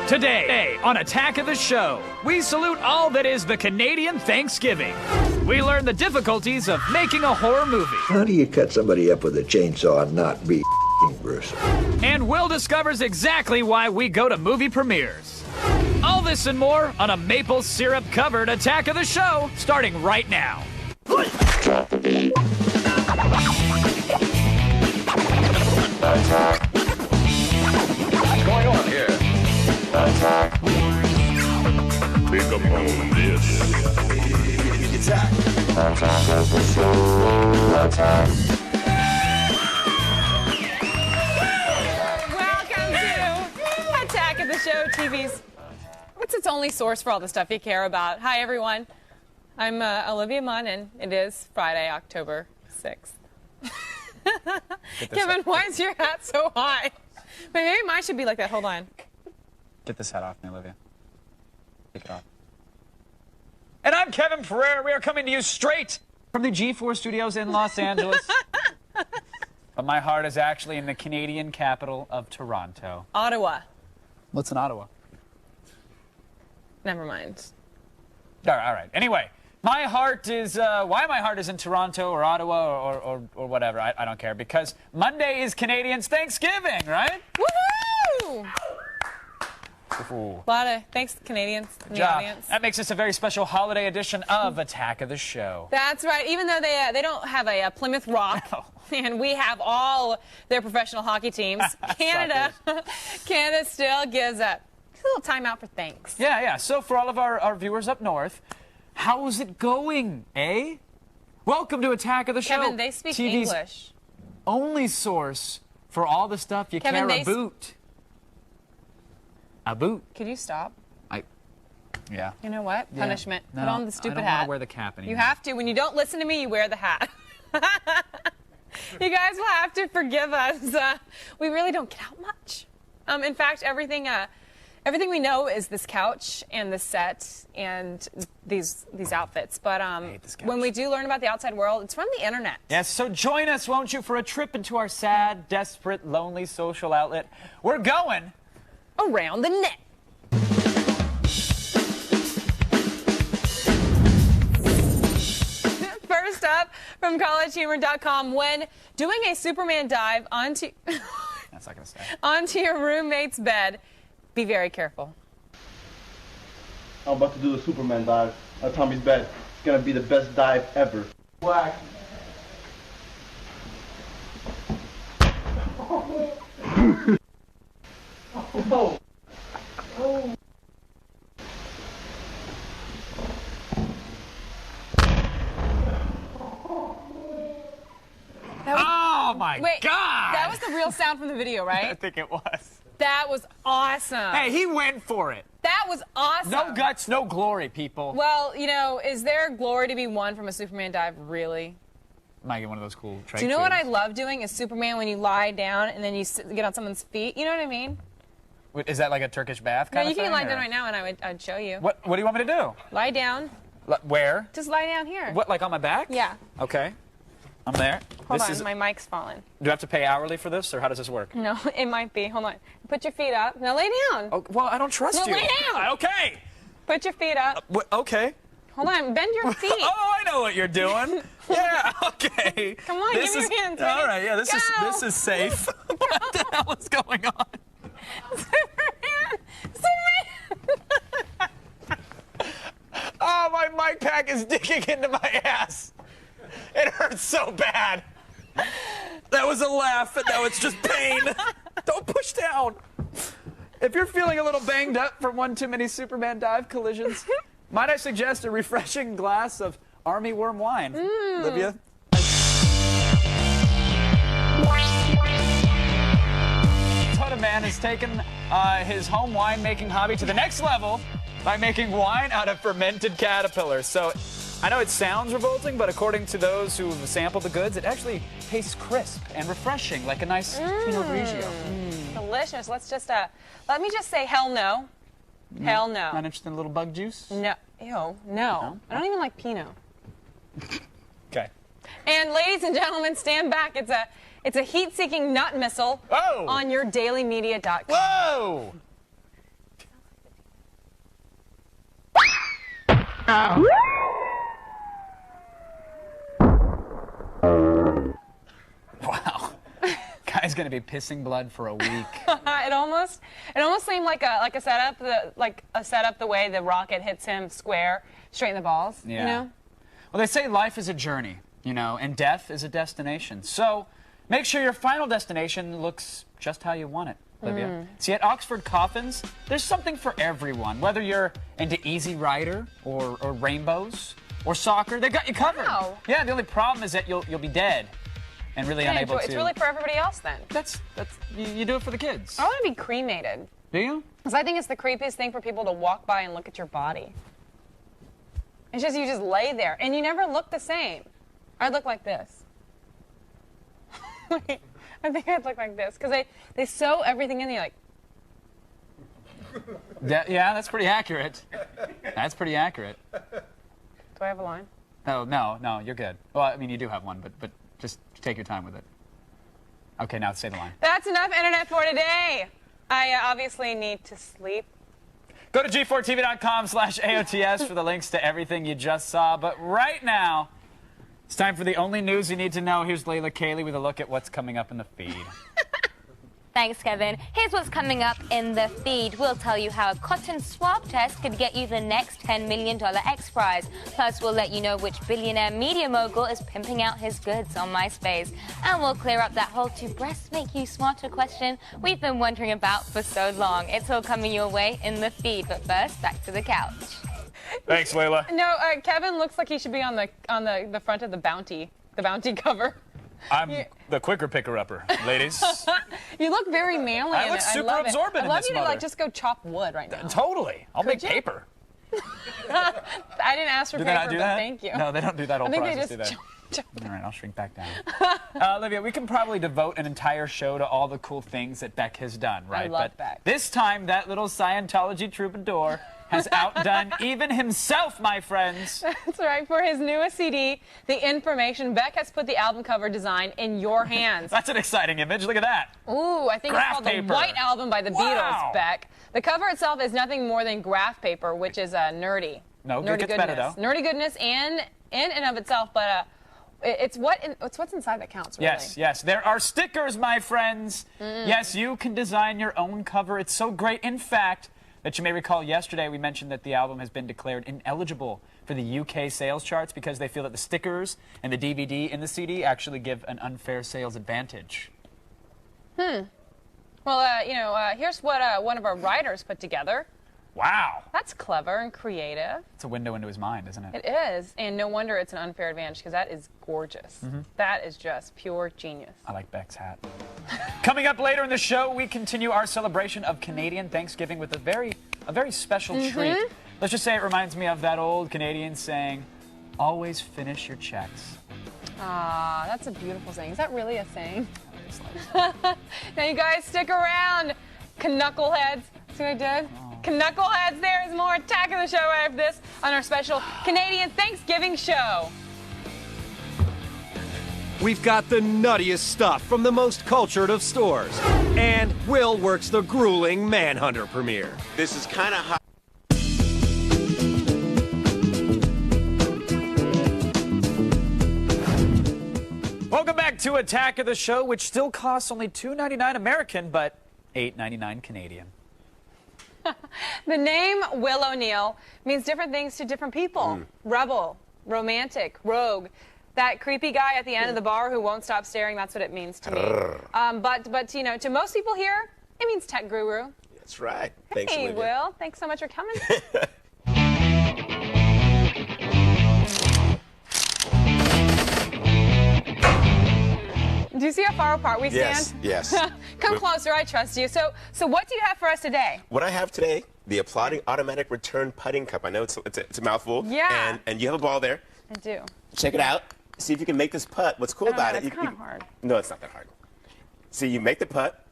Today on Attack of the Show, we salute all that is the Canadian Thanksgiving. We learn the difficulties of making a horror movie. How do you cut somebody up with a chainsaw and not be gruesome? And Will discovers exactly why we go to movie premieres. All this and more on a maple syrup covered Attack of the Show, starting right now. What's going on here? Attack. Pick up on this. Attack. Attack of the Show. Attack. Welcome to Attack of the Show, TV's. What's its only source for all the stuff you care about? Hi, everyone. I'm Olivia Munn, and it is Friday, October 6th. Kevin, why is your hat so high? Maybe mine should be like that. Hold on. Get this hat off me, Olivia. Take it off. And I'm Kevin Pereira. We are coming to you straight from the G4 studios in Los Angeles. But my heart is actually in the Canadian capital of Toronto. Ottawa. What's in Ottawa? Never mind. All right. Anyway, my heart is, why my heart is in Toronto or Ottawa or whatever, I don't care, because Monday is Canadians' Thanksgiving, right? Woohoo! Ooh. A lot of thanks, Canadians, in the audience. That makes this a very special holiday edition of Attack of the Show. That's right. Even though they don't have a Plymouth Rock, and we have all their professional hockey teams, Canada still gives a little time out for thanks. Yeah. So for all of our viewers up north, how's it going, eh? Welcome to Attack of the Show. Kevin, they speak TV's English. Only source for all the stuff you Kevin, care about. Could you stop? Yeah. You know what? Yeah. Punishment. No, Put on the stupid I don't hat. want to wear the cap anymore. You have to. When you don't listen to me, you wear the hat. You guys will have to forgive us. We really don't get out much. In fact, everything we know is this couch and this set and these outfits. But hate this couch. when we do learn about the outside world, it's from the internet. Yes, so join us, won't you, for a trip into our sad, desperate, lonely social outlet. We're going Around the net. First up, from collegehumor.com, when doing a Superman dive onto That's not gonna stay. onto your roommate's bed, be very careful. I'm about to do the Superman dive on Tommy's bed. It's gonna be the best dive ever. Whack. Oh. Oh. Oh my Wait, God! that was the real sound from the video, I right? think it was. That was awesome. Hey, he went for it. That was awesome. No guts, no glory, people. Well, you know, is there glory to be won from a Superman dive, really? Might get one of those cool trade Do you know what I shoes. love doing is Superman when you lie down and then you get on someone's feet. You know what I mean? Wait, is that like a Turkish bath No, kind you of thing? can lie or- down right now and I'd show you. What do you want me to do? Lie down. Where? Just lie down here. What, like on my back? Yeah. Okay. I'm there. Hold this on, is, my mic's falling. do I have to pay hourly for this, or how does this work? No, it might be. Hold on. Put your feet up. Now lay down. Oh, well, I don't trust No, you. lay down. Okay. Put your feet up. Okay. Hold on. Bend your feet. Oh, I know what you're doing. Yeah, okay. Come on, this give is, me your hands. All right, yeah, this Go. is safe. What the hell is going on? Superman! Superman! Oh, my mic pack is digging into my ass. It hurts so bad. That was a laugh, and now it's just pain. Don't push down. If you're feeling a little banged up from one too many Superman dive collisions, might I suggest a refreshing glass of Army Worm wine? Olivia? Toto Man has taken his home wine-making hobby to the next level by making wine out of fermented caterpillars. So I know it sounds revolting, but according to those who have sampled the goods, it actually tastes crisp and refreshing, like a nice Pinot Grigio. Delicious. Let's just, let me just say hell no. Hell no. Not interested in a little bug juice? No. Ew. No. I don't even like Pinot. Okay. And ladies and gentlemen, stand back. It's a heat-seeking nut missile Whoa! on your dailymedia.com. Whoa! Wow. Guy's gonna be pissing blood for a week. It almost seemed like a setup, the way the rocket hits him square, straight in the balls. Yeah. You know? Well, they say life is a journey, you know, and death is a destination. So make sure your final destination looks just how you want it, Olivia. See, at Oxford Coffins, there's something for everyone. Whether you're into Easy Rider or rainbows or soccer, they got you covered. Wow. Yeah, the only problem is that you'll be dead and really unable to. It's really for everybody else then. That's you do it for the kids. I want to be cremated. Do you? Because I think it's the creepiest thing for people to walk by and look at your body. It's just, you just lay there, and you never look the same. I'd look like this. Wait, I think I'd look like this, because they sew everything in there, like... Yeah, that's pretty accurate. That's pretty accurate. Do I have a line? No, you're good. Well, I mean, you do have one, but just take your time with it. Okay, now say the line. That's enough internet for today. I obviously need to sleep. Go to g4tv.com/AOTS for the links to everything you just saw. But right now, it's time for the only news you need to know. Here's Layla Cayley with a look at what's coming up in the feed. Thanks, Kevin. Here's what's coming up in the feed. We'll tell you how a cotton swab test could get you the next $10 million X Prize. Plus, we'll let you know which billionaire media mogul is pimping out his goods on MySpace. And we'll clear up that whole "do breasts make you smarter" question we've been wondering about for so long. It's all coming your way in the feed. But first, back to the couch. Thanks, Layla. No, Kevin looks like he should be on the front of the Bounty cover. I'm the quicker picker-upper, ladies. You look very manly. I in look it. super I love absorbent I in love this you to mother. just go chop wood right now. Totally. I'll make you? paper. I didn't ask for Do paper, they not do but that? thank you. No, they don't do that whole I think process, they do just they? chop. All right, I'll shrink back down. Olivia, we can probably devote an entire show to all the cool things that Beck has done, right? love but Beck. This time, that little Scientology troubadour has outdone even himself, my friends. That's right. For his newest CD, The Information, Beck has put the album cover design in your hands. That's an exciting image. Look at that. Ooh, I think Graph it's called paper. The White Album by the Wow. Beatles, Beck. The cover itself is nothing more than graph paper, which is nerdy. No, nerdy it gets better, though. Nerdy goodness in and of itself, but it's what's inside that counts, really. Yes. There are stickers, my friends. Yes, you can design your own cover. It's so great. In fact, that you may recall yesterday we mentioned that the album has been declared ineligible for the UK sales charts because they feel that the stickers and the DVD in the CD actually give an unfair sales advantage. Well, here's what one of our writers put together. Wow. That's clever and creative. It's a window into his mind, isn't it? It is, and no wonder it's an unfair advantage because that is gorgeous. That is just pure genius. I like Beck's hat. Coming up later in the show, we continue our celebration of Canadian Thanksgiving with a very special treat. Let's just say it reminds me of that old Canadian saying, "Always finish your checks." Ah, that's a beautiful saying. Is that really a saying? Now, you guys, stick around, knuckleheads. See what I did? Knuckleheads, there is more Attack of the Show after this on our special Canadian Thanksgiving show. We've got the nuttiest stuff from the most cultured of stores. And Will works the grueling Manhunter premiere. This is kind of hot. Welcome back to Attack of the Show, which still costs only $2.99 American, but $8.99 Canadian. The name Will O'Neill means different things to different people. Rebel, romantic, rogue. That creepy guy at the end of the bar who won't stop staring, that's what it means to me. But you know, to most people here, it means tech guru. That's right. Thanks, Hey, Olivia. Will. Thanks so much for coming. Do you see how far apart we stand? Yes. Come closer, I trust you. So what do you have for us today? What I have today, the Applauding Automatic Return Putting Cup. I know it's a mouthful. Yeah. And you have a ball there. I do. Check it out. See if you can make this putt. What's cool about it? It's kind of hard. No, it's not that hard. See, you make the putt,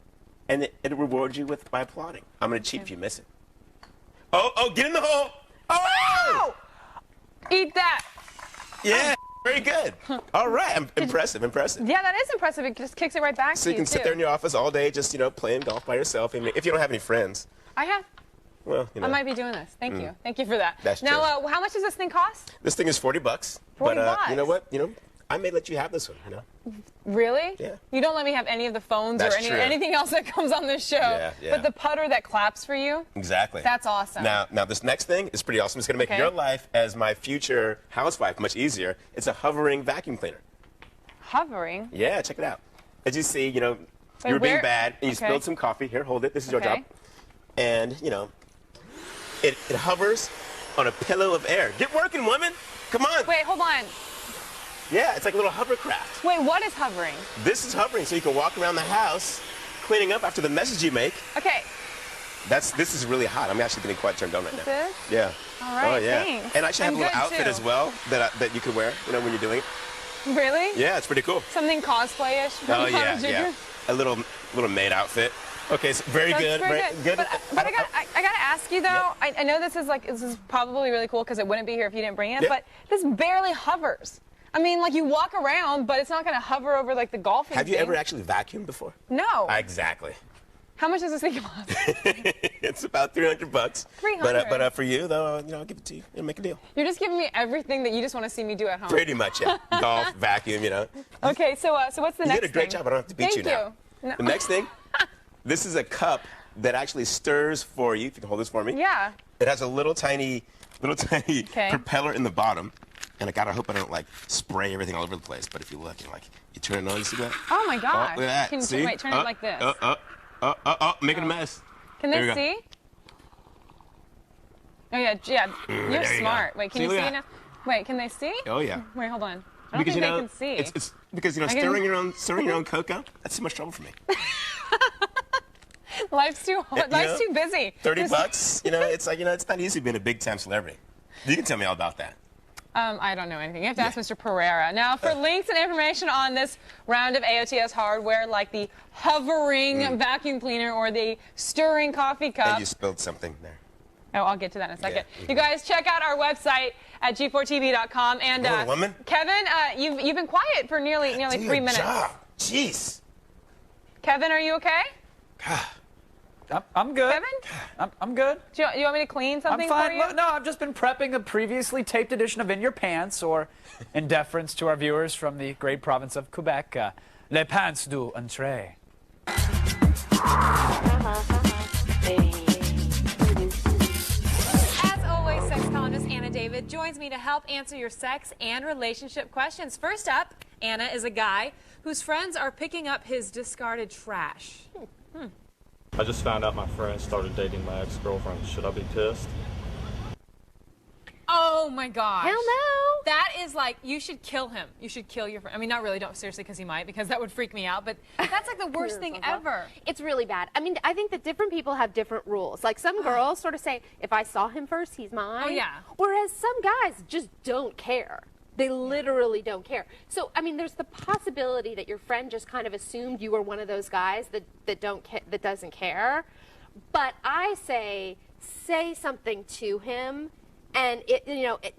and it rewards you by applauding. I'm going to cheat if you miss it. Oh, get in the hole. Oh! Eat that. Yeah, very good. All right, impressive. Yeah, that is impressive. It just kicks it right back So to you can sit too. there in your office all day just, playing golf by yourself. I mean, if you don't have any friends. I have. Well, you know. I might be doing this. Thank you. Thank you for that. That's now, true. How much does this thing cost? This thing is $40. 40 but bucks. you know what? You know, I may let you have this one. You know. Really? Yeah. You don't let me have any of the phones That's or true. anything else that comes on this show. Yeah, yeah. But the putter that claps for you? Exactly. That's awesome. Now this next thing is pretty awesome. It's going to make Okay. your life as my future housewife much easier. It's a hovering vacuum cleaner. Hovering? Yeah, check it out. As you see, you know, Wait, you're being where- bad and you okay. spilled some coffee. Here, hold it. This is your Okay. job. And, you know, it hovers on a pillow of air. Get working, woman. Come on. Wait, hold on. Yeah, it's like a little hovercraft. Wait, what is hovering? This is hovering so you can walk around the house cleaning up after the messes you make. Okay. This is really hot. I'm actually getting quite turned on right now. This? Yeah. All right, Oh, yeah. thanks. And I actually have I'm a little good, outfit too. as well that you could wear, you know, when you're doing it. Really? Yeah, it's pretty cool. Something cosplay-ish? from Oh, Honor yeah, Jr.? yeah. A little maid outfit. Okay, so very That's good. very Good. But I gotta ask you though. Yeah. I know this is probably really cool because it wouldn't be here if you didn't bring it. Yeah. But this barely hovers. I mean, like you walk around, but it's not gonna hover over like the golfing. Have you thing. ever actually vacuumed before? No. Exactly. How much does this thing cost? It's about $300. $300? But for you though, you know, I'll give it to you and make a deal. You're just giving me everything that you just want to see me do at home. Pretty much, yeah. Golf, vacuum, you know. Okay, so what's the You next did a great thing? job. I don't have to beat Thank you now. No. The next thing, this is a cup that actually stirs for you. If you can hold this for me. Yeah. It has a little tiny Okay. propeller in the bottom. And I hope I don't like spray everything all over the place. But if you look and like you turn it on, you see that? Oh my gosh. look at that. Can See? wait, turn it like this. Making a mess. Can There they we go. see? Oh yeah, yeah. You're there you smart. go. Wait, can See, you look see at now? Wait, can they see? Oh yeah. Wait, hold on. I don't Because think you know, they can see. it's because you know I can- stirring your own cocoa. That's too much trouble for me. Life's too hard. You Life's know, too busy. $30. You know, it's like it's not easy being a big time celebrity. You can tell me all about that. I don't know anything. You have to ask Mr. Pereira. Now, for links and information on this round of AOTS hardware, like the hovering vacuum cleaner or the stirring coffee cup. And you spilled something there. Oh, I'll get to that in a second. Yeah. You guys check out our website at g4tv.com. And Come on, woman. Kevin, you've been quiet for nearly Do 3 your minutes. job. Jeez. Kevin, are you okay? I'm good. Kevin? I'm good. Do you want me to clean something I'm fine. for you? Look, no, I've just been prepping a previously taped edition of In Your Pants, or in deference to our viewers from the great province of Quebec, Les Pants du Entree. As always, sexologist Anna David joins me to help answer your sex and relationship questions. First up, Anna is a guy whose friends are picking up his discarded trash. I just found out my friend started dating my ex-girlfriend. Should I be pissed? Oh my gosh. Hell no. That is like, you should kill him. You should kill your friend. I mean, not really, don't seriously, because he might, because that would freak me out, but that's like the worst thing ever. It's really bad. I mean, I think that different people have different rules. Like some girls sort of say, if I saw him first, he's mine. Oh, yeah. Whereas some guys just don't care. They literally don't care. So, I mean, there's the possibility that your friend just kind of assumed you were one of those guys that doesn't care. But I say something to him, and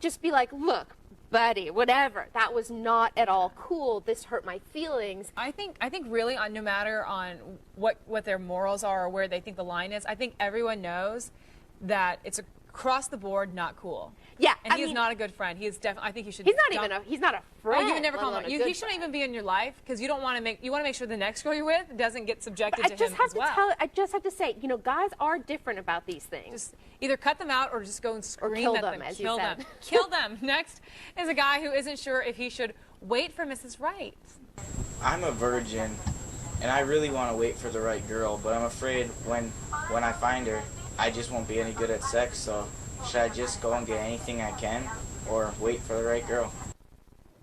just be like, look, buddy, whatever. That was not at all cool. This hurt my feelings. I think really, no matter on what their morals are or where they think the line is, I think everyone knows that it's across the board not cool. Yeah, and I he is mean, not a good friend. He is definitely. I think he should. He's not a friend. Oh, you would never let call alone him. a good He shouldn't friend. even be in your life because you want to make sure the next girl you're with doesn't get subjected But to I just him have as to well. I just have to say, guys are different about these things. Just either cut them out or just go and scream kill at them, them. as you Kill said. them. Kill them. Next is a guy who isn't sure if he should wait for Mrs. Right. I'm a virgin, and I really want to wait for the right girl, but I'm afraid when I find her, I just won't be any good at sex, so should I just go and get anything I can, or wait for the right girl?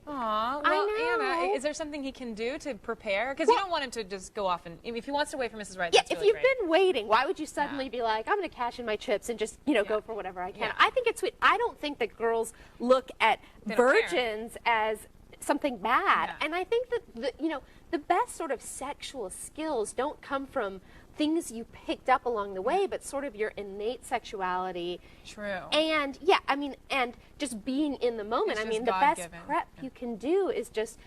Aw, well, I know. Anna, is there something he can do to prepare? Because you don't want him to just go off and, if he wants to wait for Mrs. Right, Yeah, that's if really you've great. been waiting, why would you suddenly be like, I'm going to cash in my chips and just, go for whatever I can? Yeah. I think it's sweet. I don't think that girls look at They don't care. virgins as something bad. Yeah. And I think that, the best sort of sexual skills don't come from things you picked up along the way, but sort of your innate sexuality. True. And and just being in the moment. It's I mean, just the best God-given. prep you can do is just,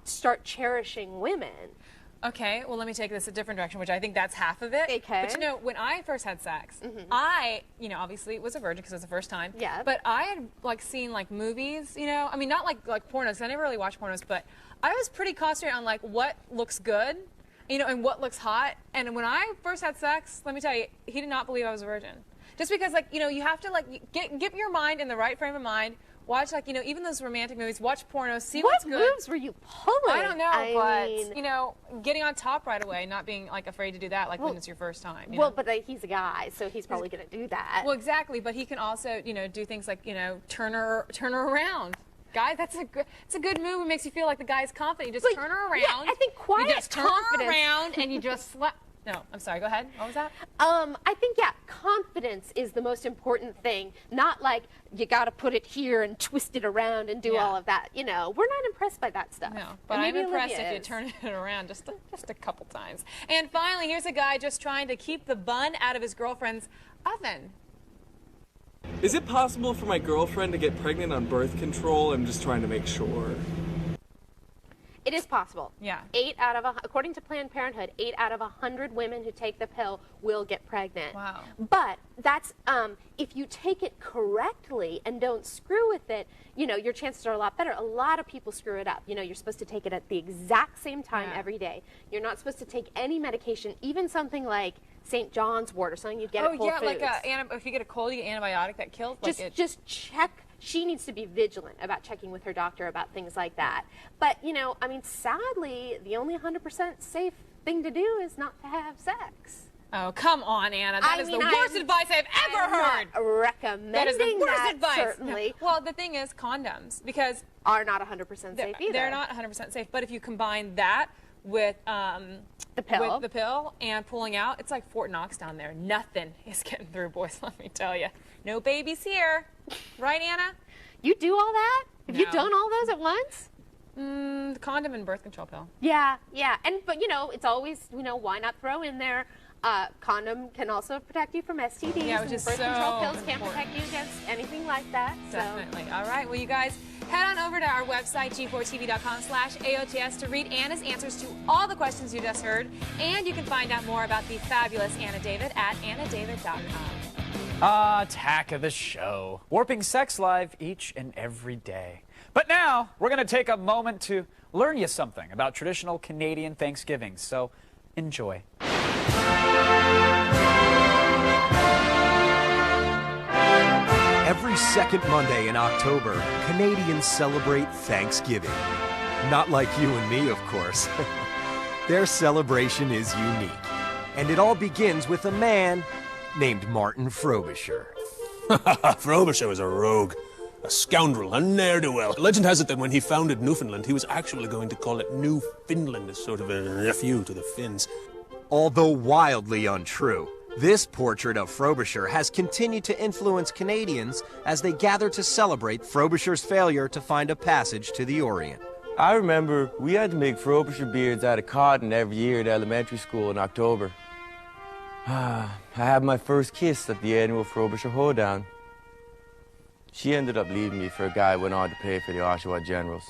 start cherishing women. Okay, well, let me take this a different direction, which I think that's half of it. Okay. But you know, when I first had sex, I, you know, obviously was a virgin because it was the first time. Yeah. But I had like seen like movies, you know, I mean, not like pornos. 'Cause I never really watched pornos, but I was pretty concentrated on like what looks good, you know, and what looks hot. And when I first had sex, let me tell you, he did not believe I was a virgin. Just because, like, you know, you have to like get your mind in the right frame of mind. Watch, like, you know, even those romantic movies, watch pornos, see what's good. What moves were you pulling? I don't know, I mean, but, you know, getting on top right away, not being, like, afraid to do that, like, when it's your first time. You well, know? but he's a guy, so he's probably going to do that. Well, exactly, but he can also, you know, do things like, you know, turn her around. Guys, it's a good move. It makes you feel like the guy's confident. You just turn her around. Yeah, I think quiet You just turn confidence. her around and you just slap. No, I'm sorry. Go ahead. What was that? I think, yeah, confidence is the most important thing. Not like you got to put it here and twist it around and do all of that. You know, we're not impressed by that stuff. No, but And I'm maybe impressed Olivia if you is. turn it around just a couple times. And finally, here's a guy just trying to keep the bun out of his girlfriend's oven. Is it possible for my girlfriend to get pregnant on birth control? I'm just trying to make sure. It is possible. Yeah. According to Planned Parenthood, 8 out of 100 women who take the pill will get pregnant. Wow. But that's if you take it correctly and don't screw with it, you know, your chances are a lot better. A lot of people screw it up. You know, you're supposed to take it at the exact same time every day. You're not supposed to take any medication, even something like St. John's wort or something you get at Whole Foods. Like if you get a cold, you get an antibiotic that kills. Just check. She needs to be vigilant about checking with her doctor about things like that. But, you know, I mean, sadly, the only 100% safe thing to do is not to have sex. Oh, come on, Anna. That is the worst advice I've ever heard. I'm not recommending That is the worst that, advice. certainly. No. Well, the thing is, condoms, because are not 100% safe either. They're not 100% safe. But if you combine that with the pill and pulling out, it's like Fort Knox down there. Nothing is getting through, boys. Let me tell you. No babies here, right, Anna? You do all that? Have you No. done all those at once? The condom and birth control pill. Yeah. But, you know, it's always, you know, why not throw in there? Condom can also protect you from STDs. Yeah, which and is birth so control pills can't important. protect you against anything like that. Definitely. All right. Well, you guys, head on over to our website, g4tv.com/AOTS, to read Anna's answers to all the questions you just heard. And you can find out more about the fabulous Anna David at annadavid.com. Attack of the show. Warping sex live each and every day. But now, we're going to take a moment to learn you something about traditional Canadian Thanksgiving. So, enjoy. Every second Monday in October, Canadians celebrate Thanksgiving. Not like you and me, of course. Their celebration is unique. And it all begins with a man named Martin Frobisher. Frobisher was a rogue, a scoundrel, a ne'er-do-well. Legend has it that when he founded Newfoundland, he was actually going to call it New Finland as sort of a nephew to the Finns. Although wildly untrue, this portrait of Frobisher has continued to influence Canadians as they gather to celebrate Frobisher's failure to find a passage to the Orient. I remember we had to make Frobisher beards out of cotton every year at elementary school in October. I had my first kiss at the annual Frobisher Hoedown. She ended up leaving me for a guy who went on to play for the Oshawa Generals.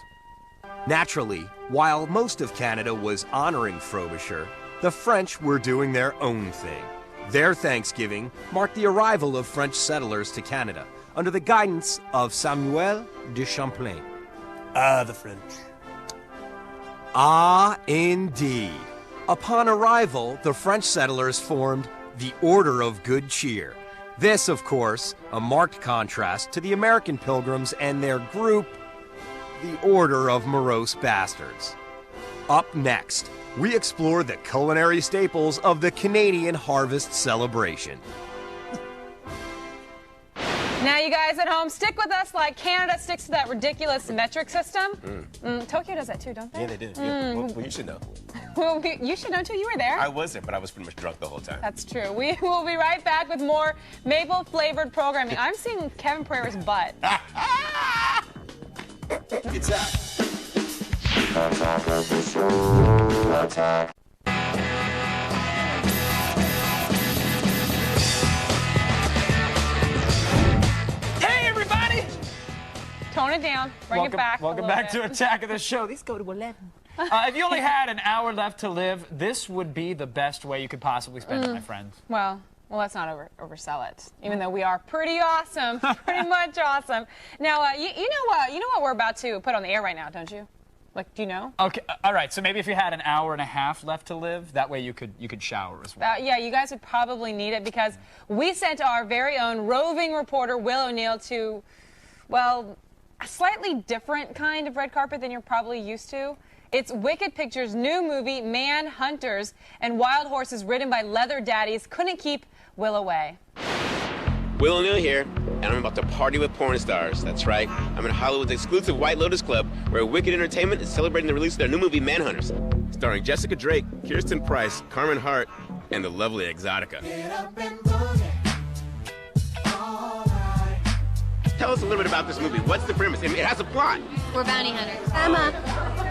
Naturally, while most of Canada was honoring Frobisher, the French were doing their own thing. Their Thanksgiving marked the arrival of French settlers to Canada under the guidance of Samuel de Champlain. Ah, the French. Ah, indeed. Upon arrival, the French settlers formed the Order of Good Cheer. This, of course, a marked contrast to the American Pilgrims and their group, the Order of Morose Bastards. Up next, we explore the culinary staples of the Canadian harvest celebration. Now, you guys at home, stick with us like Canada sticks to that ridiculous metric system. Tokyo does that too, don't they? Yeah, they do. Yeah. Well, you should know. Well, you should know too. You were there. I wasn't, but I was pretty much drunk the whole time. That's true. We will be right back with more maple-flavored programming. I'm seeing Kevin Pereira's butt. It's that. Hey, everybody! Tone it down. Bring it back. Welcome back to Attack of the Show. These go to 11. If you only had an hour left to live, this would be the best way you could possibly spend it, my friends. Well, let's not oversell it. Even though we are pretty awesome, pretty much awesome. Now, you know what we're about to put on the air right now, don't you? Like, do you know? Okay, all right. So maybe if you had an hour and a half left to live, that way you could shower as well. Yeah, you guys would probably need it because we sent our very own roving reporter Will O'Neill to, well, a slightly different kind of red carpet than you're probably used to. It's Wicked Pictures' new movie, Manhunters, and wild horses ridden by leather daddies couldn't keep Will away. Will O'Neill here, and I'm about to party with porn stars. That's right. I'm in Hollywood's exclusive White Lotus Club, where Wicked Entertainment is celebrating the release of their new movie, Manhunters, starring Jessica Drake, Kirsten Price, Carmen Hart, and the lovely Exotica. Tell us a little bit about this movie. What's the premise? It has a plot. We're bounty hunters. I'm a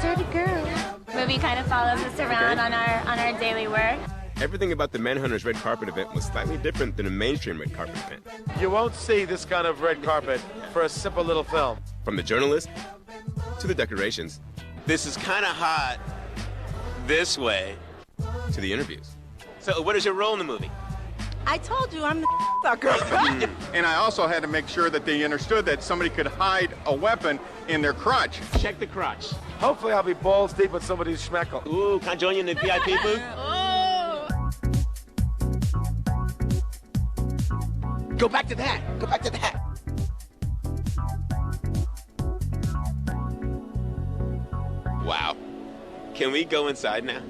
dirty girl. Movie kind of follows us around on our daily work. Everything about the Manhunters red carpet event was slightly different than a mainstream red carpet event. You won't see this kind of red carpet for a simple little film. From the journalists to the decorations. This is kind of hot this way to the interviews. So what is your role in the movie? I told you I'm the sucker. And I also had to make sure that they understood that somebody could hide a weapon in their crotch. Check the crotch. Hopefully I'll be balls deep with somebody's schmeckle. Ooh, can I join you in the VIP booth? Go back to that. Go back to that. Wow. Can we go inside now?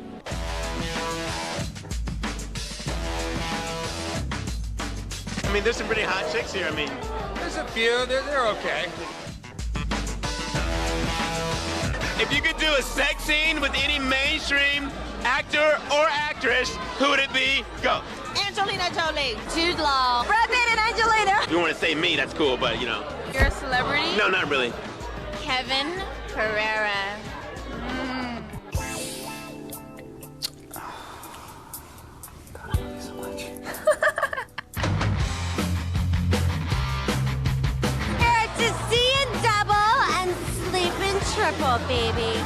I mean, there's some pretty hot chicks here. I mean, there's a few. They're okay. If you could do a sex scene with any mainstream actor or actress, who would it be? Go. Angelina Jolie. Jude Law. Brad Pitt and Angelina. If you want to say me, that's cool, but you know. You're a celebrity? No, not really. Kevin Pereira. Triple, baby.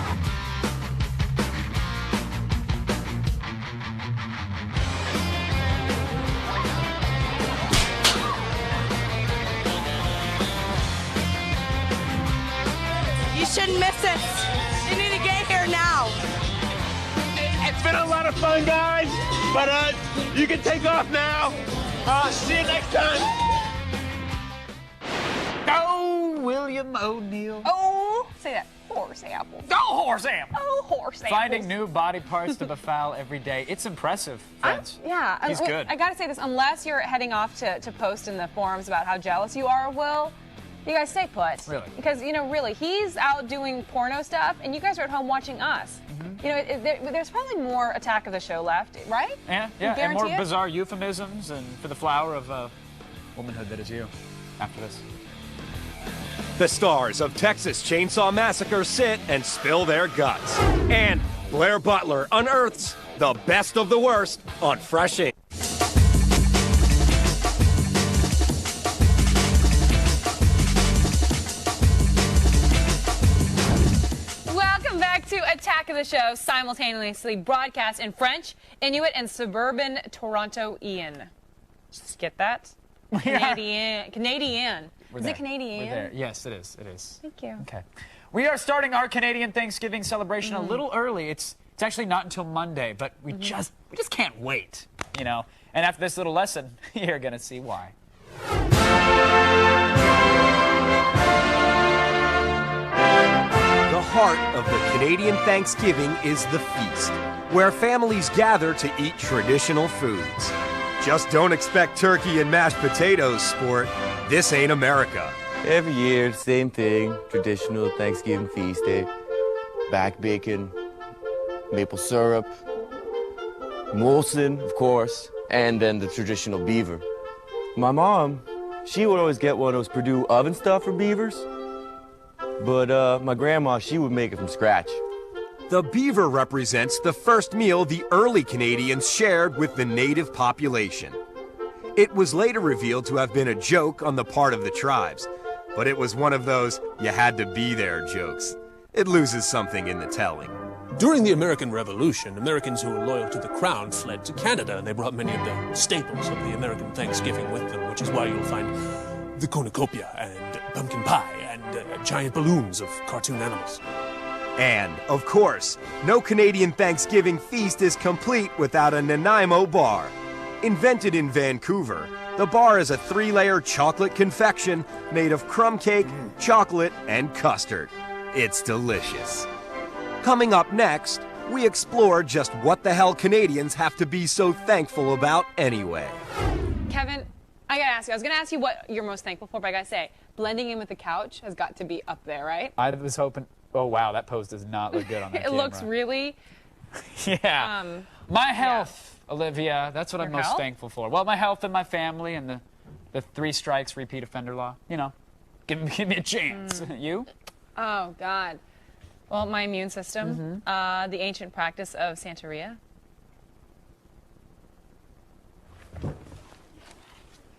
You shouldn't miss it. You need to get here now. It's been a lot of fun, guys, but you can take off now. See you next time. Oh, William O'Neill. Oh, say that. Horse apples. Oh, horse apples. Oh, horse apples. Finding new body parts to befoul every day. It's impressive, friends. Yeah. He's good. I got to say this, unless you're heading off to post in the forums about how jealous you are of Will, you guys stay put. Really? Because, really, he's out doing porno stuff, and you guys are at home watching us. There's probably more Attack of the Show left, right? Yeah, and more bizarre euphemisms and for the flower of womanhood that is you after this. The stars of Texas Chainsaw Massacre sit and spill their guts. And Blair Butler unearths the best of the worst on Fresh Ink. Welcome back to Attack of the Show, simultaneously broadcast in French, Inuit, and suburban Torontoian. Just get that? Canadian. Is it Canadian? We're there. Yes, it is. It is. Thank you. Okay. We are starting our Canadian Thanksgiving celebration a little early. It's actually not until Monday, but we just can't wait, And after this little lesson, you're going to see why. The heart of the Canadian Thanksgiving is the feast, where families gather to eat traditional foods. Just don't expect turkey and mashed potatoes, sport. This ain't America. Every year, same thing. Traditional Thanksgiving feast day. Back bacon, maple syrup, Molson, of course, and then the traditional beaver. My mom, she would always get one of those Purdue oven stuff for beavers. But my grandma, she would make it from scratch. The beaver represents the first meal the early Canadians shared with the native population. It was later revealed to have been a joke on the part of the tribes, but it was one of those you had to be there jokes. It loses something in the telling. During the American Revolution, Americans who were loyal to the crown fled to Canada, and they brought many of the staples of the American Thanksgiving with them, which is why you'll find the cornucopia and pumpkin pie and giant balloons of cartoon animals. And, of course, no Canadian Thanksgiving feast is complete without a Nanaimo bar. Invented in Vancouver, the bar is a 3-layer chocolate confection made of crumb cake, chocolate, and custard. It's delicious. Coming up next, we explore just what the hell Canadians have to be so thankful about anyway. Kevin, I gotta ask you. I was gonna ask you what you're most thankful for, but I gotta say, blending in with the couch has got to be up there, right? I was hoping. Oh wow, that pose does not look good on that It camera. looks really. Yeah. My health, Olivia. That's what I'm Your most health? thankful for. Well, my health and my family and the 3 strikes repeat offender law. You know, give me a chance. You? Oh God. Well, my immune system, the ancient practice of Santeria.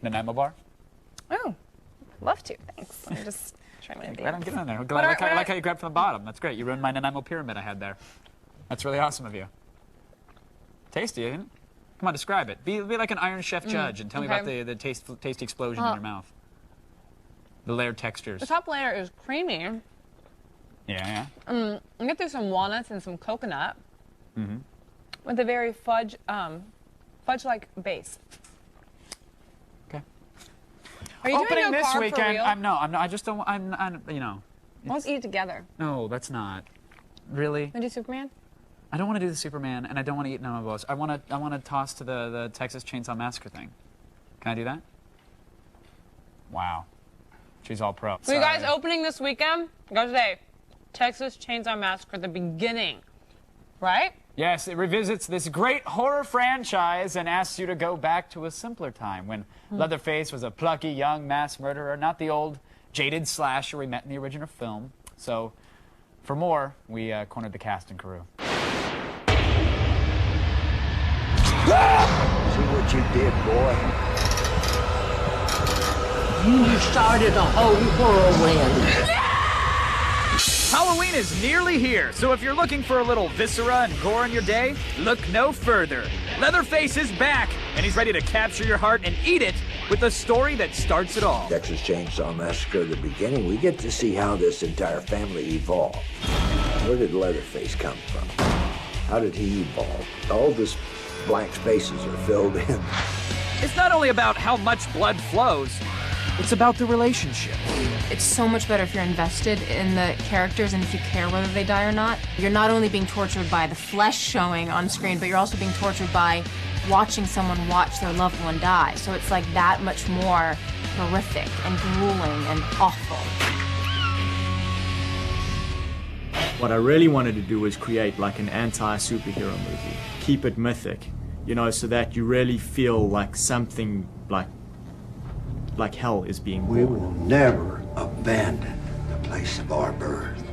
Nanaimo bar? Oh, love to. Thanks. I'm just trying to Glad I'm getting in there. What I are- like how you grabbed from the bottom. That's great. You ruined my Nanaimo pyramid I had there. That's really awesome of you. Tasty, isn't it? Come on, describe it. Be like an Iron Chef judge and tell me about the tasty explosion in your mouth. The layered textures. The top layer is creamy. Yeah. I get through some walnuts and some coconut Mm-hmm. with a very fudge-like base. Okay. Are you Opening doing no this carb weekend? for real? I'm not. I just don't. I'm you know. Let's eat it together. No, that's not. Really? Want to do Superman? I don't want to do the Superman, and I don't want to eat none of those. I want to toss to the Texas Chainsaw Massacre thing. Can I do that? Wow. She's all pro. So you guys opening this weekend? Go today. Texas Chainsaw Massacre, the beginning. Right? Yes, it revisits this great horror franchise and asks you to go back to a simpler time when Leatherface was a plucky young mass murderer, not the old jaded slasher we met in the original film. So, for more, we cornered the cast and crew. See what you did, boy? You started a whole whirlwind. Halloween is nearly here, so if you're looking for a little viscera and gore in your day, look no further. Leatherface is back, and he's ready to capture your heart and eat it with the story that starts it all. Texas Chainsaw Massacre at the beginning, we get to see how this entire family evolved. Where did Leatherface come from? How did he evolve? All this blank spaces are filled in. It's not only about how much blood flows, it's about the relationship. It's so much better if you're invested in the characters and if you care whether they die or not. You're not only being tortured by the flesh showing on screen, but you're also being tortured by watching someone watch their loved one die. So it's like that much more horrific and grueling and awful. What I really wanted to do was create like an anti-superhero movie. Keep it mythic, you know, so that you really feel like something like hell is being born. We will never abandon the place of our birth.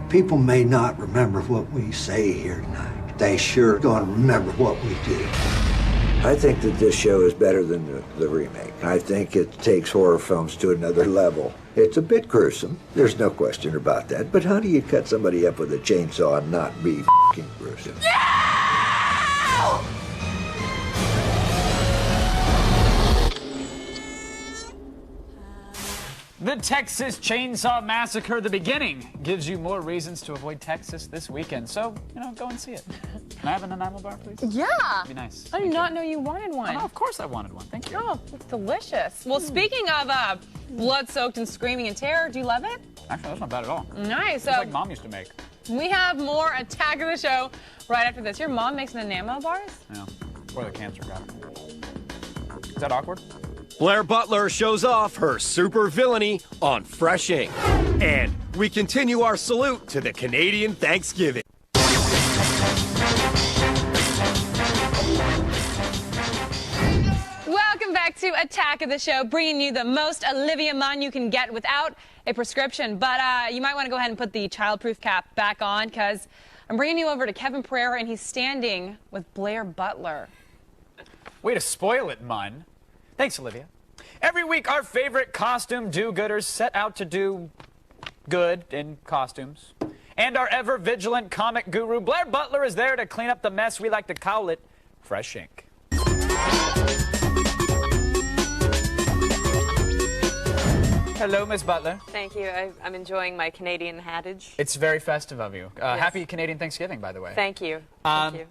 People may not remember what we say here tonight. They sure gonna remember what we do. I think that this show is better than the remake. I think it takes horror films to another level. It's a bit gruesome, there's no question about that, but how do you cut somebody up with a chainsaw and not be f***ing gruesome? The Texas Chainsaw Massacre, the beginning, gives you more reasons to avoid Texas this weekend. So, you know, go and see it. Can I have a Nanaimo bar, please? Yeah. Be nice. I did not know you wanted one. Oh, of course I wanted one. Thank you. Oh, it's delicious. Well, speaking of blood-soaked and screaming in terror, do you love it? Actually, that's not bad at all. Nice. It's like Mom used to make. We have more Attack of the Show right after this. Your mom makes Nanaimo bars? Yeah. Or the cancer guy. Is that awkward? Blair Butler shows off her super villainy on Fresh Ink. And we continue our salute to the Canadian Thanksgiving. Welcome back to Attack of the Show, bringing you the most Olivia Munn you can get without a prescription. But you might want to go ahead and put the childproof cap back on, because I'm bringing you over to Kevin Pereira, and he's standing with Blair Butler. Way to spoil it, Munn. Thanks, Olivia. Every week, our favorite costume do-gooders set out to do good in costumes. And our ever-vigilant comic guru, Blair Butler, is there to clean up the mess. We like to call it Fresh Ink. Hello, Miss Butler. Thank you. I'm enjoying my Canadian hattage. It's very festive of you. Yes. Happy Canadian Thanksgiving, by the way. Thank you. Thank you.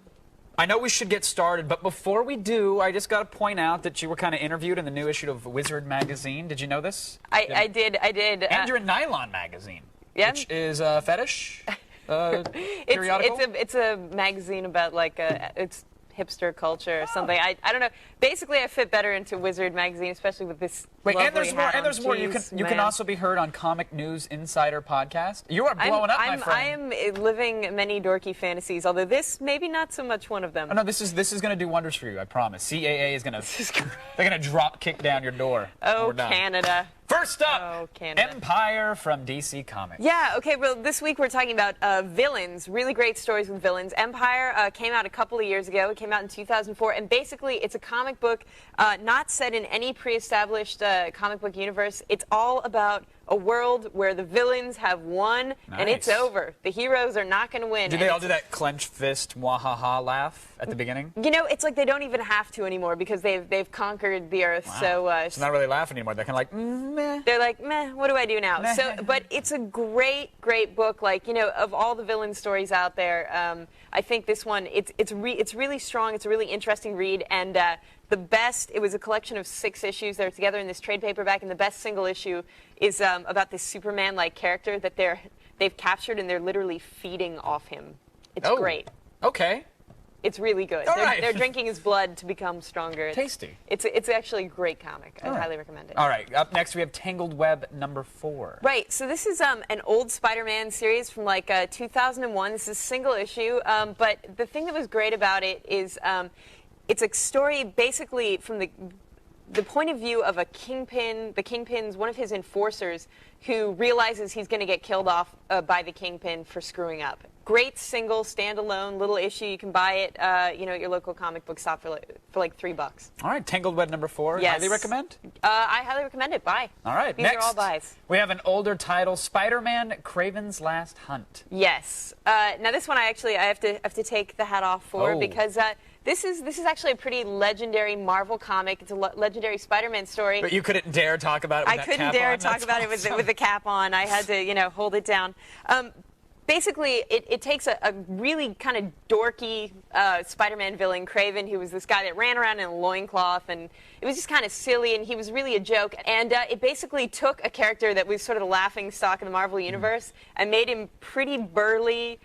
I know we should get started, but before we do, I just got to point out that you were kind of interviewed in the new issue of Wizard magazine. Did you know this? I did. And you're in Nylon magazine, which is a fetish periodical. It's a magazine about like it's hipster culture or something. I don't know. Basically, I fit better into Wizard magazine, especially with this. Wait, lovely and there's more. hat And there's on. more. Jeez, You can also be heard on Comic News Insider podcast. You are blowing up, my friend. I am living many dorky fantasies, although this maybe not so much one of them. Oh, no, this is going to do wonders for you. I promise. CAA is going to they're going to drop kick down your door. Oh, Canada. First up, Empire from DC Comics. Yeah, okay, well, this week we're talking about villains, really great stories with villains. Empire came out a couple of years ago. It came out in 2004, and basically it's a comic book not set in any pre-established comic book universe. It's all about a world where the villains have won, and it's over. The heroes are not going to win. Do they all do that clenched fist, mwahaha laugh at the beginning? You know, it's like they don't even have to anymore because they've conquered the Earth. Wow. So it's not really laughing anymore. They're kind of like, meh. They're like, meh, what do I do now? So, but it's a great book. Like, you know, of all the villain stories out there, I think this one, it's really strong. It's a really interesting read, and the best, it was a collection of 6 issues that are together in this trade paperback, and the best single issue is about this Superman-like character that they've captured, and they're literally feeding off him. It's great. Okay. It's really good. They're drinking his blood to become stronger. Tasty. It's actually a great comic. I highly recommend it. All right. Up next, we have Tangled Web #4. Right. So this is an old Spider-Man series from like 2001. This is a single issue. But the thing that was great about it is it's a story basically from the point of view of a kingpin. The kingpin's one of his enforcers who realizes he's going to get killed off by the kingpin for screwing up. Great single, standalone little issue. You can buy it, you know, at your local comic book shop for like $3. All right, Tangled Web #4. Yes. Highly recommend. I highly recommend it. Buy. All right. These next, are all buys. We have an older title, Spider-Man: Kraven's Last Hunt. Yes. Now this one I have to take the hat off for because this is actually a pretty legendary Marvel comic. It's a legendary Spider-Man story. But you couldn't dare talk about it with I couldn't dare talk about it with the cap on. I had to, you know, hold it down. Basically, it takes a really kind of dorky Spider-Man villain, Kraven, who was this guy that ran around in a loincloth, and it was just kind of silly, and he was really a joke. And it basically took a character that was sort of the laughing stock in the Marvel Universe and made him pretty burly,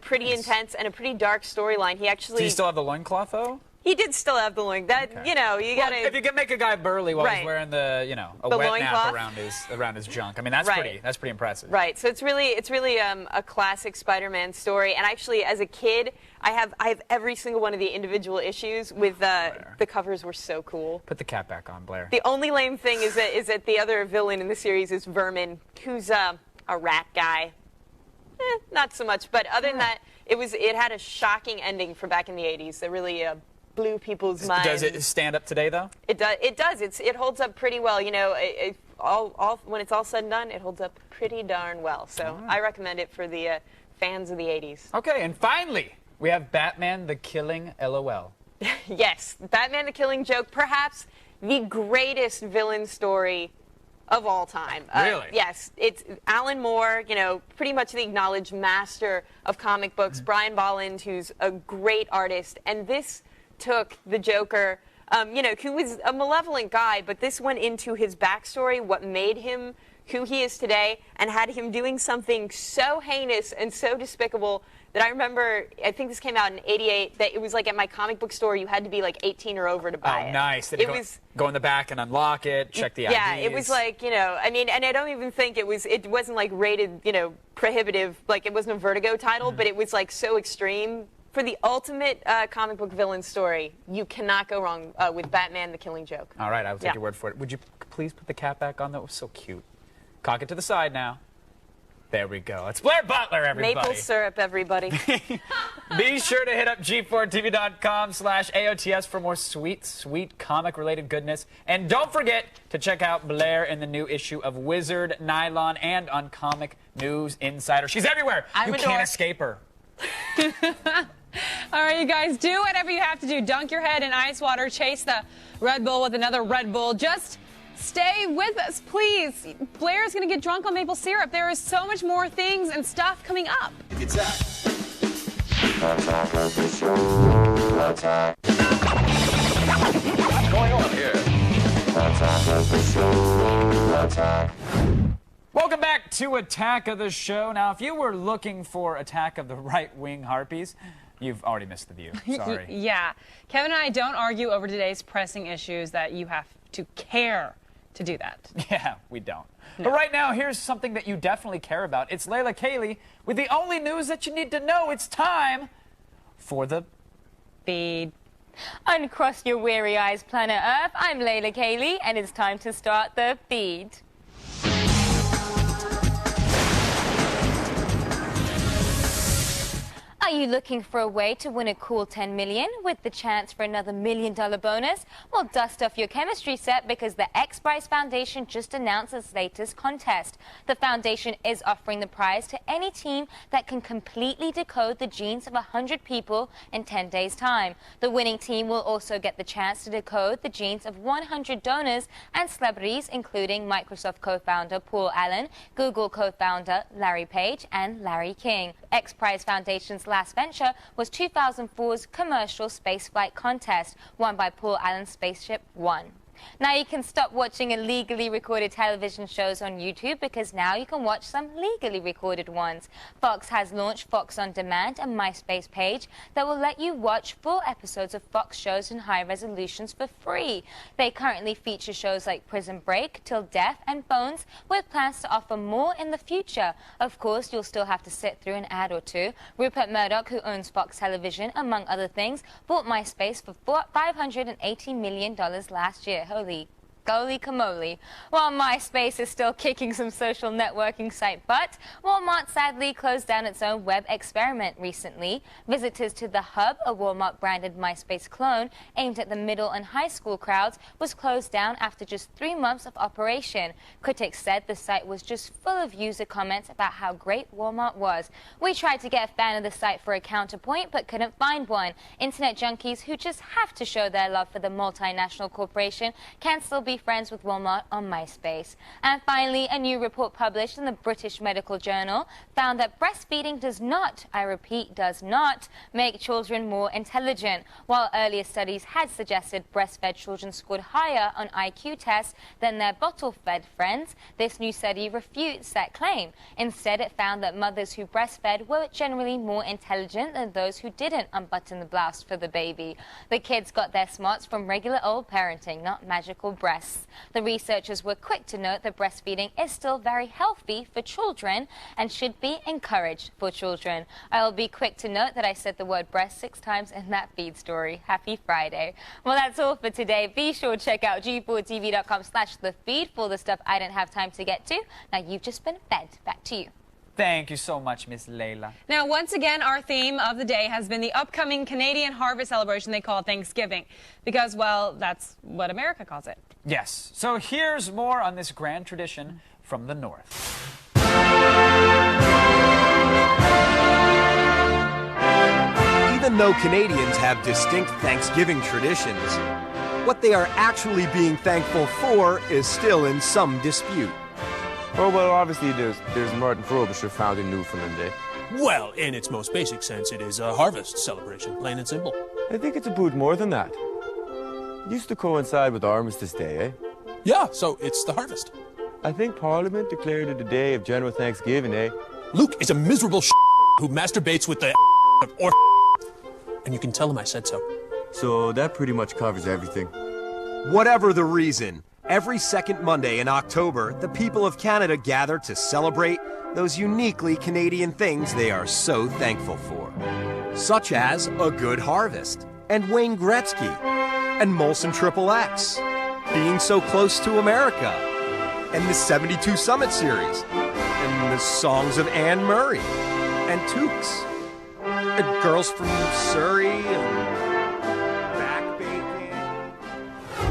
pretty intense, and a pretty dark storyline. He actually... Do you still have the loincloth, though? He did still have the loin. That you know, you gotta. Well, if you can make a guy burly while he's wearing the, you know, a wet nap around his junk, I mean, that's pretty impressive. Right. So it's really a classic Spider-Man story. And actually, as a kid, I have every single one of the individual issues with the covers were so cool. Put the cap back on, Blair. The only lame thing is that the other villain in the series is Vermin, who's a rat guy. Not so much, but other than that, it had a shocking ending for back in the '80s. That really blew people's minds. Does it stand up today, though? It does. It does. It holds up pretty well. You know, when it's all said and done, it holds up pretty darn well. So I recommend it for the fans of the '80s. Okay, and finally, we have Batman: The Killing LOL. Yes, Batman: The Killing Joke, perhaps the greatest villain story of all time. Really? Yes. It's Alan Moore, you know, pretty much the acknowledged master of comic books. Brian Bolland, who's a great artist, and this took the Joker, you know, who was a malevolent guy, but this went into his backstory, what made him who he is today, and had him doing something so heinous and so despicable that I remember, I think this came out in '88, that it was like at my comic book store, you had to be like 18 or over to buy it. Oh, nice. Did go in the back and unlock it, check the IDs. Yeah, it was like, you know, I mean, and I don't even think it wasn't like rated, you know, prohibitive, like it wasn't a Vertigo title, but it was like so extreme. For the ultimate comic book villain story, you cannot go wrong with Batman: The Killing Joke. All right, I will take your word for it. Would you please put the cap back on? That was so cute. Cock it to the side now. There we go. It's Blair Butler, everybody. Maple syrup, everybody. Be sure to hit up G4TV.com/AOTS for more sweet, sweet comic-related goodness. And don't forget to check out Blair in the new issue of Wizard, Nylon, and on Comic News Insider. She's everywhere. You can't escape her. All right, you guys, do whatever you have to do. Dunk your head in ice water. Chase the Red Bull with another Red Bull. Just stay with us, please. Blair's going to get drunk on maple syrup. There is so much more things and stuff coming up. It's that. What's going on here? Welcome back to Attack of the Show. Now, if you were looking for Attack of the Right-Wing Harpies, you've already missed the view. Sorry. Yeah. Kevin and I don't argue over today's pressing issues that you have to care to do that. Yeah, we don't. No. But right now, here's something that you definitely care about. It's Layla Kaylee with the only news that you need to know. It's time for the feed. Uncross your weary eyes, planet Earth. I'm Layla Kaylee, and it's time to start the feed. Are you looking for a way to win a cool $10 million with the chance for another $1 million bonus? Well, dust off your chemistry set because the X Prize Foundation just announced its latest contest. The foundation is offering the prize to any team that can completely decode the genes of 100 people in 10 days' time. The winning team will also get the chance to decode the genes of 100 donors and celebrities, including Microsoft co-founder Paul Allen, Google co-founder Larry Page, and Larry King. X Prize Foundation's last venture was 2004's commercial spaceflight contest, won by Paul Allen's Spaceship One. Now you can stop watching illegally recorded television shows on YouTube because now you can watch some legally recorded ones. Fox has launched Fox On Demand, a MySpace page that will let you watch full episodes of Fox shows in high resolutions for free. They currently feature shows like Prison Break, Till Death, and Bones, with plans to offer more in the future. Of course, you'll still have to sit through an ad or two. Rupert Murdoch, who owns Fox Television, among other things, bought MySpace for $580 million last year. Holy camole. While MySpace is still kicking some social networking site butt, Walmart sadly closed down its own web experiment recently. Visitors to The Hub, a Walmart-branded MySpace clone aimed at the middle and high school crowds, was closed down after just 3 months of operation. Critics said the site was just full of user comments about how great Walmart was. We tried to get a fan of the site for a counterpoint, but couldn't find one. Internet junkies who just have to show their love for the multinational corporation can still be friends with Walmart on MySpace. And finally, a new report published in the British Medical Journal found that breastfeeding does not, I repeat, does not make children more intelligent. While earlier studies had suggested breastfed children scored higher on IQ tests than their bottle-fed friends, this new study refutes that claim. Instead, it found that mothers who breastfed were generally more intelligent than those who didn't unbutton the blouse for the baby. The kids got their smarts from regular old parenting, not magical breasts. The researchers were quick to note that breastfeeding is still very healthy for children and should be encouraged for children. I'll be quick to note that I said the word breast 6 times in that feed story. Happy Friday. Well, that's all for today. Be sure to check out G4TV.com/thefeed for the stuff I didn't have time to get to. Now you've just been fed. Back to you. Thank you so much, Miss Layla. Now, once again, our theme of the day has been the upcoming Canadian harvest celebration they call Thanksgiving. Because, well, that's what America calls it. Yes. So here's more on this grand tradition from the North. Even though Canadians have distinct Thanksgiving traditions, what they are actually being thankful for is still in some dispute. Oh, well, obviously there's Martin Frobisher found in Newfoundland Day. Well, in its most basic sense, it is a harvest celebration, plain and simple. I think it's about more than that. It used to coincide with Armistice Day, eh? Yeah, so it's the harvest. I think Parliament declared it a day of general Thanksgiving, eh? Luke is a miserable who masturbates with the or and you can tell him I said so. So that pretty much covers everything. Whatever the reason, every second Monday in October, the people of Canada gather to celebrate those uniquely Canadian things they are so thankful for. Such as a good harvest, and Wayne Gretzky, and Molson XXX, being so close to America, and the 72 Summit Series, and and the songs of Anne Murray and Tukes. And girls from Surrey and back baking.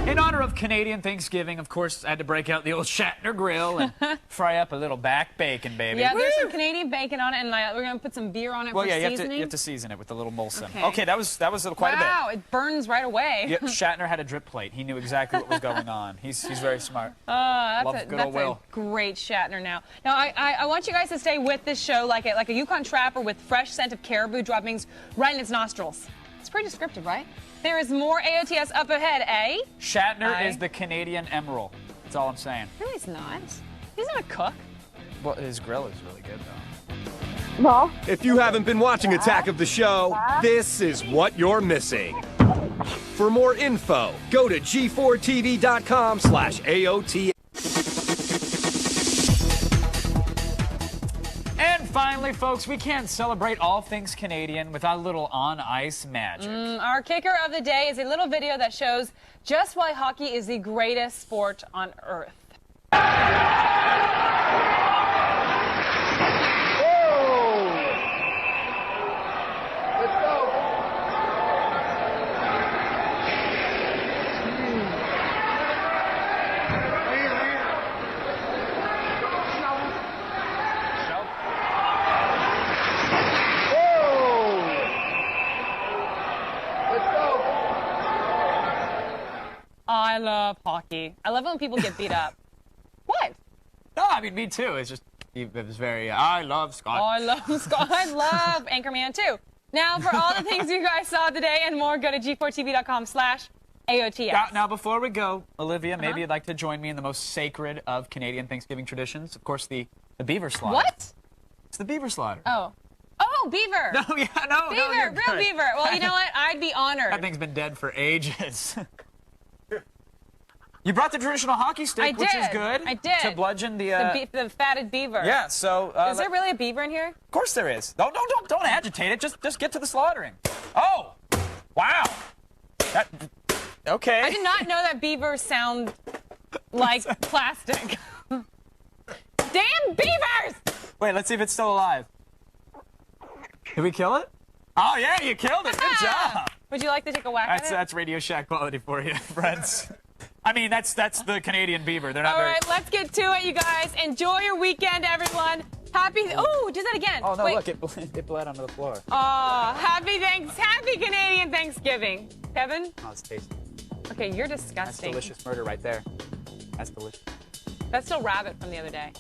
In honor of Canadian Thanksgiving, of course, I had to break out the old Shatner grill and fry up a little back bacon, baby. Yeah, there's some Canadian bacon on it, and we're going to put some beer on it for seasoning. You have to season it with a little Molson. Okay, that was quite a bit. Wow, it burns right away. Yeah, Shatner had a drip plate. He knew exactly what was going on. He's very smart. That's a great Shatner now. Now, I want you guys to stay with this show like a Yukon trapper with fresh scent of caribou droppings right in its nostrils. It's pretty descriptive, right? There is more AOTS up ahead, eh? Shatner is the Canadian Emerald. That's all I'm saying. No, he's not. He's not a cook. Well, his grill is really good, though. Well, if you haven't been watching Attack of the Show, this is what you're missing. For more info, go to g4tv.com/AOT. And finally, folks, we can't celebrate all things Canadian without a little on-ice magic. Our kicker of the day is a little video that shows just why hockey is the greatest sport on earth. I love hockey. I love it when people get beat up. What? No, I mean, me too. It's just, it was very, I love Scott. I love Scott. I love Anchorman too. Now, for all the things you guys saw today and more, go to g4tv.com/AOTS. Now, before we go, Olivia, maybe you'd like to join me in the most sacred of Canadian Thanksgiving traditions. Of course, the beaver slaughter. What? It's the beaver slaughter. Oh, beaver. No, Beaver, you're real good. beaver. Well, you know what? I'd be honored. That thing's been dead for ages. You brought the traditional hockey stick, which is good. I did. To bludgeon the fatted beaver. Yeah, so... is there really a beaver in here? Of course there is. Don't agitate it. Just get to the slaughtering. Oh! Wow! Okay. I did not know that beavers sound like plastic. Damn beavers! Wait, let's see if it's still alive. Did we kill it? Oh, yeah, you killed it. Good job. Would you like to take a whack at it? That's Radio Shack quality for you, friends. I mean, that's the Canadian beaver. They're not All right, let's get to it, you guys. Enjoy your weekend, everyone. Happy... Oh, do that again. Oh, no, wait. look, it bled onto the floor. Happy Canadian Thanksgiving. Kevin? Oh, it's tasty. Okay, you're disgusting. That's delicious murder right there. That's delicious. That's still rabbit from the other day.